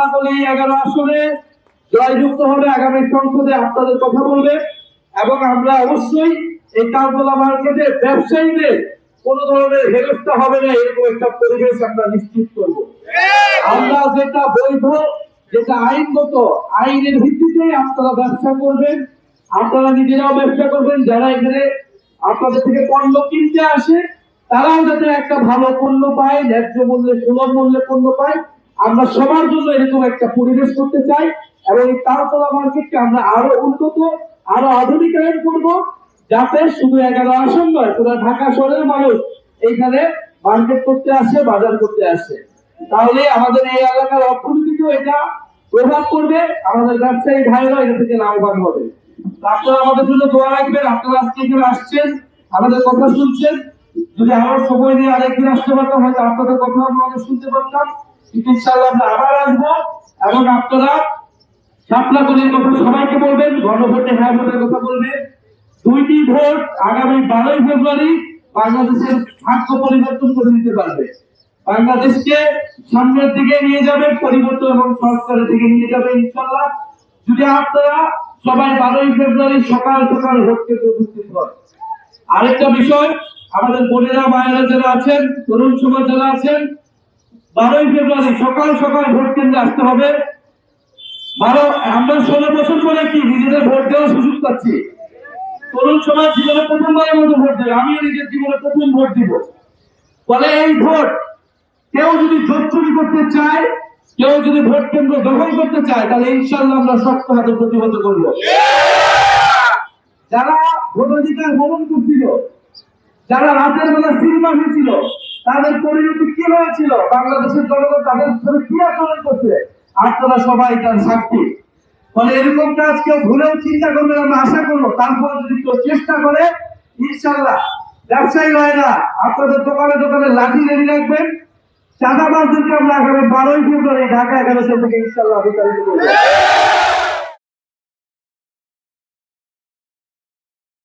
শাপলাকলি 11 আসনে জয়যুক্ত হবে, আগামী সংসদে আপনাদের কথা বলবে এবং আমরা অবশ্যই এই কালতলা মার্কেটে ব্যবসায়ীদের কোন ধরনের হেরস্তা হবে না, এরকম একটা পরিবেশ আমরা নিশ্চিত করব। আমরা যেটা বৈধ, যেটা আইনগত, আইনের ভিত্তিতে আপনারা ব্যবসা করবেন, আপনারা নিজেরাও ব্যবসা করবেন। যারা এখানে আপনাদের থেকে পণ্য কিনতে আসে তারাও যাতে একটা ভালো পণ্য পায়, ন্যায্য মূল্যে, সুলভ মূল্যে পণ্য পায়। আমরা সবার জন্য এরকম একটা পরিবেশ করতে চাই এবং এই তালতলা মার্কেটকে আমরা আরো উন্নত, আরো আধুনিকায়ন করব, যাতে শুধু 11 আসন নয়, পুরো ঢাকা শহরের মানুষ এইখানে মার্কেট করতে আসে, বাজার করতে আসে। তাহলে আমাদের এই এলাকার অর্থনীতিতেও এটা প্রভাব পড়বে, আমাদের ব্যবসায়ী ভাইরা এটা থেকে লাভবান হবে। আপনারা আমাদের জন্য দোয়া রাখবেন। আপনারা আজকে এখানে আসছেন, আমাদের কথা শুনছেন। যদি আমার সময় নিয়ে আরেকদিন আসতে পারতাম, হয়তো আপনাদের কথা আমরা শুনতে পারতাম। ইনশাআল্লাহ আমরা আবার আসবো এবং আপনারা শাপলাকলির কথা সবাইকে বলবেন, গণভোটে হ্যাঁ ভোটের কথা বলবেন। 2টি ভোট আগামী 12ই ফেব্রুয়ারি বাংলাদেশের ভাগ্য পরিবর্তন করে দিতে পারবে, বাংলাদেশকে সামনের দিকে নিয়ে যাবে, পরিবর্তন এবং সংস্কারের দিকে নিয়ে যাবে ইনশাআল্লাহ। যদি আপনারা সবাই 12ই ফেব্রুয়ারি সকাল সকাল ভোট কেন্দ্রে উপস্থিত হন। আরেকটা বিষয়, আমাদের বোনেরা মায়েরা যারা আছেন, তরুণ সমাজ যারা আছেন, 12ই ফেব্রুয়ারি সকাল সকাল ভোট কেন্দ্রে আসতে হবে। আমরা 16 বছর পরে কি নিজেদের ভোট দেওয়ার সুযোগ পাচ্ছি। তরুণ সমাজ জীবনে প্রথমবারের মতো ভোট দেবে, আমিও নিজের জীবনে প্রথম ভোট দিব। ফলে এই ভোট কেউ যদি ভোট চুরি করতে চায়, কেউ যদি ভোট কেন্দ্র দখল করতে চায়, তাহলে ইনশাআল্লাহ আমরা শক্ত হাতে প্রতিহত করব। যারা ভোটাধিকার হরণ করছিল, যারা রাতের বেলা সিনেমা হয়েছিল, তাদের পরিণতি কি হয়েছিল, বাংলাদেশের জনগণ তাদের সাথে কি আচরণ করছে, আপনারা সবাই তার সাক্ষী। ফলে এরকম কাজ কেউ ভুলেও চিন্তা করবেন, আমরা আশা করবো। তারপরে যদি কেউ চেষ্টা করে, ইনশাআল্লাহ ব্যবসায়ী ভাইরা আপনাদের দোকানে দোকানে লাঠি রেডি রাখবেন। চাঁদাবাজদেরকে আমরা আগামী 12ই ফেব্রুয়ারি ঢাকা 11 থেকে ইনশাআল্লাহ বিতাড়িত করবো।